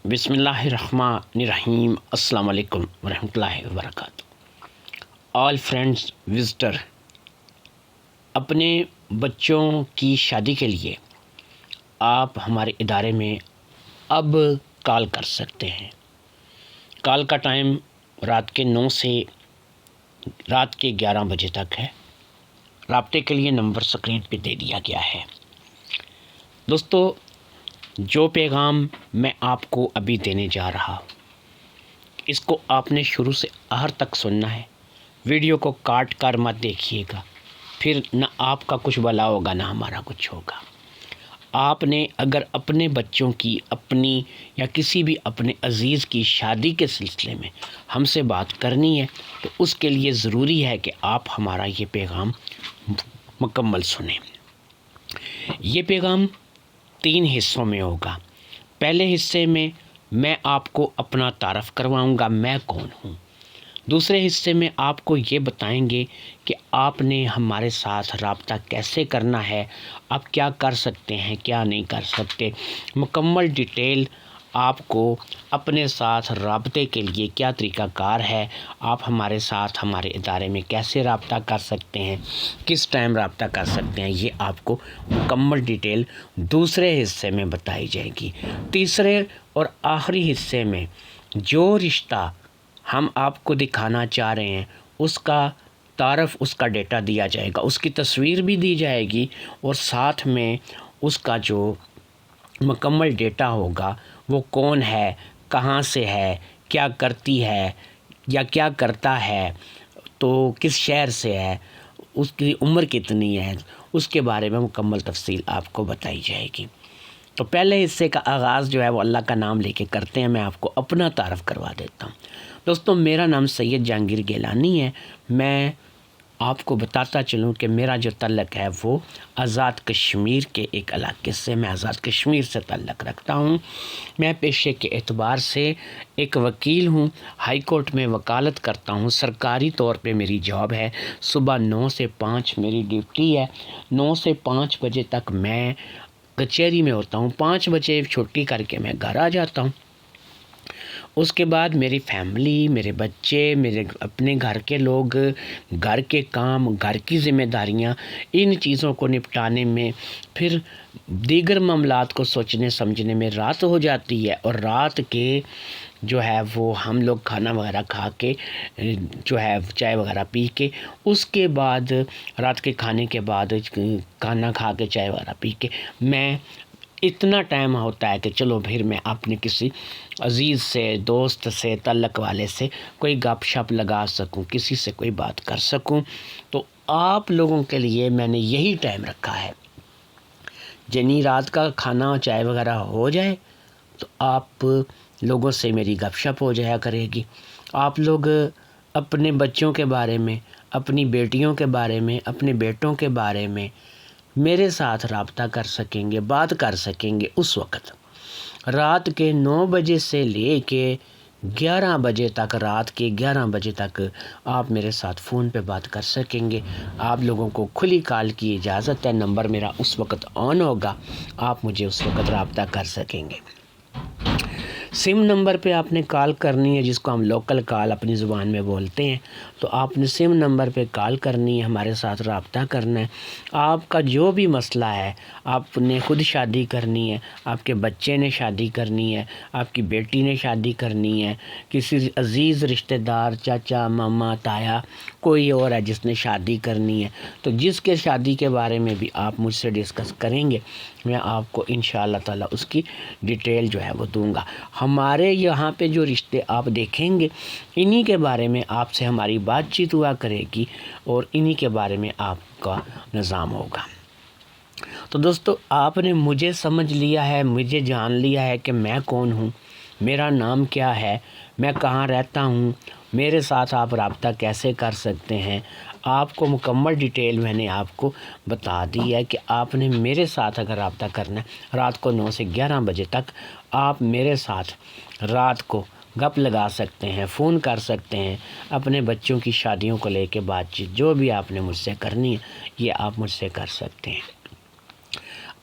بسم اللہ الرحمن الرحیم۔ السلام علیکم ورحمۃ اللہ وبرکاتہ۔ آل فرینڈز وزٹر، اپنے بچوں کی شادی کے لیے آپ ہمارے ادارے میں اب کال کر سکتے ہیں۔ کال کا ٹائم رات کے 9 سے رات کے 11 بجے تک ہے۔ رابطے کے لیے نمبر اسکرین پہ دے دیا گیا ہے۔ دوستو، جو پیغام میں آپ کو ابھی دینے جا رہا ہوں، اس کو آپ نے شروع سے آخر تک سننا ہے۔ ویڈیو کو کاٹ کر مت دیکھیے گا، پھر نہ آپ کا کچھ بھلا ہوگا نہ ہمارا کچھ ہوگا۔ آپ نے اگر اپنے بچوں کی، اپنی یا کسی بھی اپنے عزیز کی شادی کے سلسلے میں ہم سے بات کرنی ہے تو اس کے لیے ضروری ہے کہ آپ ہمارا یہ پیغام مکمل سنیں۔ یہ پیغام 3 حصوں میں ہوگا۔ پہلے حصے میں آپ کو اپنا تعارف کرواؤں گا، میں کون ہوں۔ دوسرے حصے میں آپ کو یہ بتائیں گے کہ آپ نے ہمارے ساتھ رابطہ کیسے کرنا ہے، آپ کیا کر سکتے ہیں، کیا نہیں کر سکتے، مکمل ڈیٹیل آپ کو اپنے ساتھ رابطے کے لیے کیا طریقہ کار ہے، آپ ہمارے ساتھ ہمارے ادارے میں کیسے رابطہ کر سکتے ہیں، کس ٹائم رابطہ کر سکتے ہیں، یہ آپ کو مکمل ڈیٹیل دوسرے حصے میں بتائی جائے گی۔ تیسرے اور آخری حصے میں جو رشتہ ہم آپ کو دکھانا چاہ رہے ہیں اس کا تعارف، اس کا ڈیٹا دیا جائے گا، اس کی تصویر بھی دی جائے گی اور ساتھ میں اس کا جو مکمل ڈیٹا ہوگا، وہ کون ہے، کہاں سے ہے، کیا کرتی ہے یا کیا کرتا ہے، تو کس شہر سے ہے، اس کی عمر کتنی ہے، اس کے بارے میں مکمل تفصیل آپ کو بتائی جائے گی۔ تو پہلے حصے کا آغاز جو ہے وہ اللہ کا نام لے کے کرتے ہیں۔ میں آپ کو اپنا تعارف کروا دیتا ہوں۔ دوستو، میرا نام سید جہانگیر گیلانی ہے۔ میں آپ کو بتاتا چلوں کہ میرا جو تعلق ہے وہ آزاد کشمیر کے ایک علاقے سے، میں آزاد کشمیر سے تعلق رکھتا ہوں۔ میں پیشے کے اعتبار سے ایک وکیل ہوں، ہائی کورٹ میں وکالت کرتا ہوں۔ سرکاری طور پہ میری جاب ہے، صبح 9 سے 5 میری ڈیوٹی ہے۔ 9 سے 5 بجے تک میں کچہری میں ہوتا ہوں، 5 بجے چھٹی کر کے میں گھر آ جاتا ہوں۔ اس کے بعد میری فیملی، میرے بچے، میرے اپنے گھر کے لوگ، گھر کے کام، گھر کی ذمہ داریاں، ان چیزوں کو نپٹانے میں، پھر دیگر معاملات کو سوچنے سمجھنے میں رات ہو جاتی ہے۔ اور رات کے جو ہے وہ ہم لوگ کھانا وغیرہ کھا کے جو ہے چائے وغیرہ پی کے، اس کے بعد رات کے کھانے کے بعد کھانا کھا کے چائے وغیرہ پی کے میں اتنا ٹائم ہوتا ہے کہ چلو پھر میں اپنے کسی عزیز سے، دوست سے، تعلق والے سے کوئی گپ شپ لگا سکوں، کسی سے کوئی بات کر سکوں۔ تو آپ لوگوں کے لیے میں نے یہی ٹائم رکھا ہے۔ جنی رات کا کھانا چائے وغیرہ ہو جائے تو آپ لوگوں سے میری گپ شپ ہو جایا کرے گی۔ آپ لوگ اپنے بچوں کے بارے میں، اپنی بیٹیوں کے بارے میں، اپنے بیٹوں کے بارے میں میرے ساتھ رابطہ کر سکیں گے، بات کر سکیں گے۔ اس وقت رات کے 9 بجے سے لے کے 11 بجے تک، رات کے 11 بجے تک آپ میرے ساتھ فون پہ بات کر سکیں گے۔ آپ لوگوں کو کھلی کال کی اجازت ہے، نمبر میرا اس وقت آن ہوگا، آپ مجھے اس وقت رابطہ کر سکیں گے۔ سم نمبر پہ آپ نے کال کرنی ہے، جس کو ہم لوکل کال اپنی زبان میں بولتے ہیں، تو آپ نے سم نمبر پہ کال کرنی ہے، ہمارے ساتھ رابطہ کرنا ہے۔ آپ کا جو بھی مسئلہ ہے، آپ نے خود شادی کرنی ہے، آپ کے بچے نے شادی کرنی ہے، آپ کی بیٹی نے شادی کرنی ہے، کسی عزیز رشتہ دار، چاچا، ماما، تایا، کوئی اور ہے جس نے شادی کرنی ہے، تو جس کے شادی کے بارے میں بھی آپ مجھ سے ڈسکس کریں گے، میں آپ کو انشاءاللہ تعالی اس کی ڈیٹیل جو ہے وہ دوں گا۔ ہمارے یہاں پہ جو رشتے آپ دیکھیں گے، انہی کے بارے میں آپ سے ہماری بات چیت ہوا کرے گی اور انہی کے بارے میں آپ کا نظام ہوگا۔ تو دوستو، آپ نے مجھے سمجھ لیا ہے، مجھے جان لیا ہے کہ میں کون ہوں، میرا نام کیا ہے، میں کہاں رہتا ہوں، میرے ساتھ آپ رابطہ کیسے کر سکتے ہیں۔ آپ کو مکمل ڈیٹیل میں نے آپ کو بتا دی ہے کہ آپ نے میرے ساتھ اگر رابطہ کرنا ہے، رات کو 9 سے 11 بجے تک آپ میرے ساتھ رات کو گپ لگا سکتے ہیں، فون کر سکتے ہیں، اپنے بچوں کی شادیوں کو لے کے بات چیت جو بھی آپ نے مجھ سے کرنی ہے، یہ آپ مجھ سے کر سکتے ہیں۔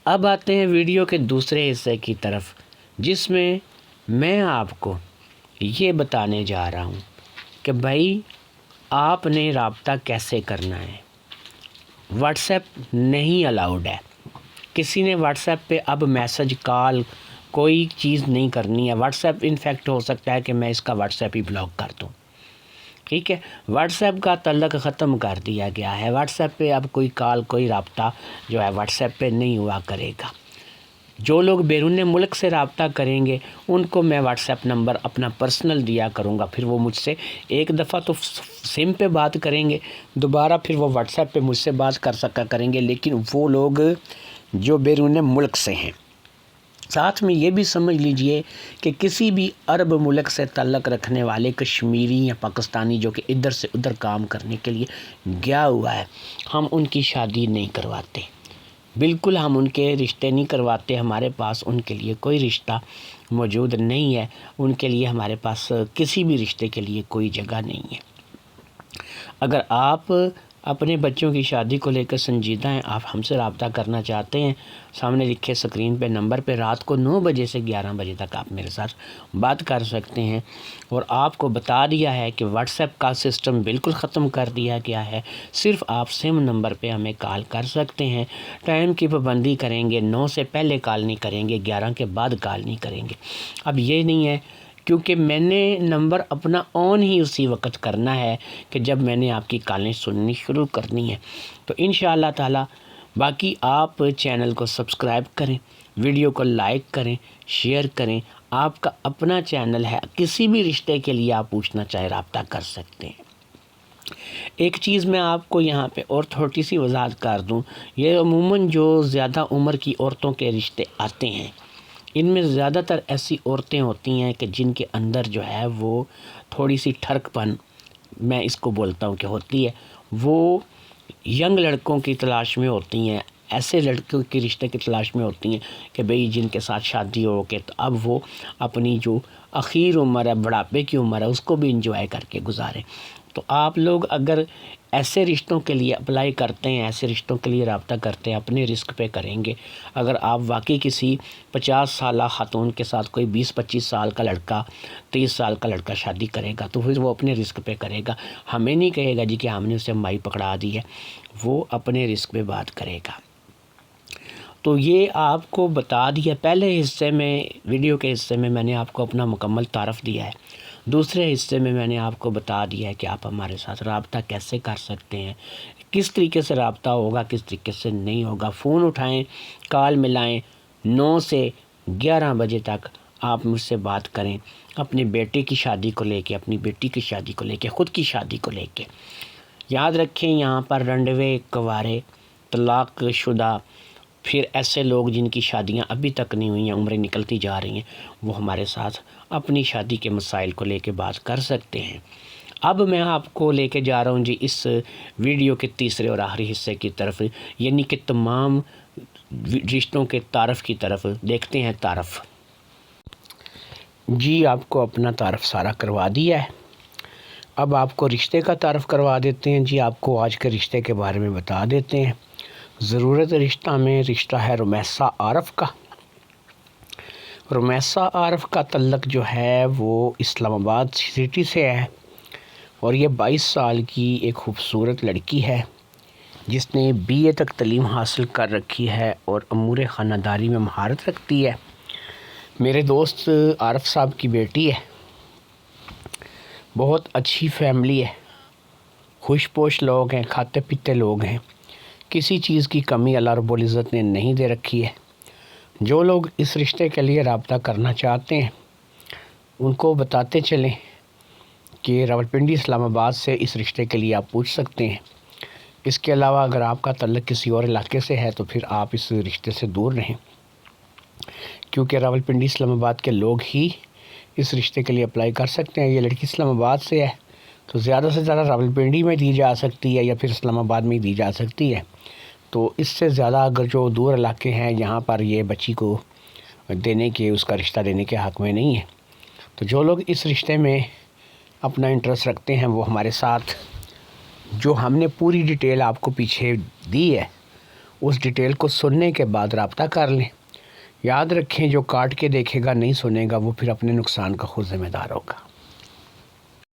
اب آتے ہیں ویڈیو کے دوسرے حصے کی طرف، جس میں میں آپ کو یہ بتانے جا رہا ہوں کہ بھائی آپ نے رابطہ کیسے کرنا ہے۔ واٹس ایپ نہیں الاؤڈ ہے۔ کسی نے واٹس ایپ پہ اب میسج کال کوئی چیز نہیں کرنی ہے۔ واٹس ایپ انفیکٹ ہو سکتا ہے کہ میں اس کا واٹس ایپ ہی بلاک کر دوں، ٹھیک ہے۔ واٹس ایپ کا تعلق ختم کر دیا گیا ہے۔ واٹس ایپ پہ اب کوئی کال کوئی رابطہ جو ہے واٹس ایپ پہ نہیں ہوا کرے گا۔ جو لوگ بیرون ملک سے رابطہ کریں گے ان کو میں واٹس ایپ نمبر اپنا پرسنل دیا کروں گا، پھر وہ مجھ سے ایک دفعہ تو سم پہ بات کریں گے، دوبارہ پھر وہ واٹس ایپ پہ مجھ سے بات کر سکا کریں گے، لیکن وہ لوگ جو بیرون ملک سے ہیں۔ ساتھ میں یہ بھی سمجھ لیجئے کہ کسی بھی عرب ملک سے تعلق رکھنے والے کشمیری یا پاکستانی جو کہ ادھر سے ادھر کام کرنے کے لیے گیا ہوا ہے، ہم ان کی شادی نہیں کرواتے، بالکل ہم ان کے رشتے نہیں کرواتے۔ ہمارے پاس ان کے لیے کوئی رشتہ موجود نہیں ہے، ان کے لیے ہمارے پاس کسی بھی رشتے کے لیے کوئی جگہ نہیں ہے۔ اگر آپ اپنے بچوں کی شادی کو لے کر سنجیدہ ہیں، آپ ہم سے رابطہ کرنا چاہتے ہیں، سامنے لکھے سکرین پہ نمبر پہ رات کو 9 بجے سے 11 بجے تک آپ میرے ساتھ بات کر سکتے ہیں۔ اور آپ کو بتا دیا ہے کہ واٹس ایپ کا سسٹم بالکل ختم کر دیا گیا ہے، صرف آپ سم نمبر پہ ہمیں کال کر سکتے ہیں۔ ٹائم کی پابندی کریں گے، 9 سے پہلے کال نہیں کریں گے، 11 کے بعد کال نہیں کریں گے۔ اب یہ نہیں ہے کیونکہ میں نے نمبر اپنا آن ہی اسی وقت کرنا ہے کہ جب میں نے آپ کی کالیں سننی شروع کرنی ہے۔ تو انشاءاللہ تعالی باقی آپ چینل کو سبسکرائب کریں، ویڈیو کو لائک کریں، شیئر کریں۔ آپ کا اپنا چینل ہے، کسی بھی رشتے کے لیے آپ پوچھنا چاہے رابطہ کر سکتے ہیں۔ ایک چیز میں آپ کو یہاں پہ اور تھوڑی سی وضاحت کر دوں، یہ عموماً جو زیادہ عمر کی عورتوں کے رشتے آتے ہیں ان میں زیادہ تر ایسی عورتیں ہوتی ہیں کہ جن کے اندر جو ہے وہ تھوڑی سی ٹھڑک پن میں اس کو بولتا ہوں کہ ہوتی ہے، وہ ینگ لڑکوں کی تلاش میں ہوتی ہیں، ایسے لڑکوں کی رشتے کی تلاش میں ہوتی ہیں کہ بھئی جن کے ساتھ شادی ہو کے تو اب وہ اپنی جو اخیر عمر ہے، بڑھاپے کی عمر ہے، اس کو بھی انجوائے کر کے گزاریں۔ تو آپ لوگ اگر ایسے رشتوں کے لیے اپلائی کرتے ہیں، ایسے رشتوں کے لیے رابطہ کرتے ہیں، اپنے رسک پہ کریں گے۔ اگر آپ واقعی کسی 50 سالہ خاتون کے ساتھ کوئی 20-25 سال کا لڑکا، 30 سال کا لڑکا شادی کرے گا تو پھر وہ اپنے رسک پہ کرے گا، ہمیں نہیں کہے گا جی کہ ہم نے اسے مائی پکڑا دی ہے، وہ اپنے رسک پہ بات کرے گا۔ تو یہ آپ کو بتا دیا، پہلے حصے میں ویڈیو کے حصے میں نے آپ کو اپنا مکمل تعارف دیا ہے، دوسرے حصے میں نے آپ کو بتا دیا ہے کہ آپ ہمارے ساتھ رابطہ کیسے کر سکتے ہیں، کس طریقے سے رابطہ ہوگا، کس طریقے سے نہیں ہوگا۔ فون اٹھائیں، کال ملائیں، 9 سے 11 بجے تک آپ مجھ سے بات کریں، اپنے بیٹے کی شادی کو لے کے، اپنی بیٹی کی شادی کو لے کے، خود کی شادی کو لے کے۔ یاد رکھیں یہاں پر رنڈوے، کوارے، طلاق شدہ، پھر ایسے لوگ جن کی شادیاں ابھی تک نہیں ہوئی ہیں، عمریں نکلتی جا رہی ہیں، وہ ہمارے ساتھ اپنی شادی کے مسائل کو لے کے بات کر سکتے ہیں۔ اب میں آپ کو لے کے جا رہا ہوں جی اس ویڈیو کے تیسرے اور آخری حصے کی طرف، یعنی کہ تمام رشتوں کے تعارف کی طرف۔ دیکھتے ہیں تعارف۔ جی آپ کو اپنا تعارف سارا کروا دیا ہے، اب آپ کو رشتے کا تعارف کروا دیتے ہیں۔ جی آپ کو آج کے رشتے کے بارے میں بتا دیتے ہیں۔ ضرورت رشتہ میں رشتہ ہے رمیسہ عارف کا۔ رمیسہ عارف کا تعلق جو ہے وہ اسلام آباد سٹی سے ہے، اور یہ 22 سال کی ایک خوبصورت لڑکی ہے جس نے BA تک تعلیم حاصل کر رکھی ہے اور امور خانہ داری میں مہارت رکھتی ہے۔ میرے دوست عارف صاحب کی بیٹی ہے، بہت اچھی فیملی ہے، خوش پوش لوگ ہیں، کھاتے پیتے لوگ ہیں، کسی چیز کی کمی اللہ رب العزت نے نہیں دے رکھی ہے۔ جو لوگ اس رشتے کے لیے رابطہ کرنا چاہتے ہیں ان کو بتاتے چلیں کہ راولپنڈی اسلام آباد سے اس رشتے کے لیے آپ پوچھ سکتے ہیں۔ اس کے علاوہ اگر آپ کا تعلق کسی اور علاقے سے ہے تو پھر آپ اس رشتے سے دور رہیں، کیونکہ راولپنڈی اسلام آباد کے لوگ ہی اس رشتے کے لیے اپلائی کر سکتے ہیں۔ یہ لڑکی اسلام آباد سے ہے تو زیادہ سے زیادہ راولپنڈی میں دی جا سکتی ہے یا پھر اسلام آباد میں دی جا سکتی ہے، تو اس سے زیادہ اگر جو دور علاقے ہیں یہاں پر یہ بچی کو دینے کے، اس کا رشتہ دینے کے حق میں نہیں ہے۔ تو جو لوگ اس رشتے میں اپنا انٹرسٹ رکھتے ہیں وہ ہمارے ساتھ، جو ہم نے پوری ڈیٹیل آپ کو پیچھے دی ہے، اس ڈیٹیل کو سننے کے بعد رابطہ کر لیں۔ یاد رکھیں جو کاٹ کے دیکھے گا نہیں سنے گا وہ پھر اپنے نقصان کا خود ذمہ دار ہوگا۔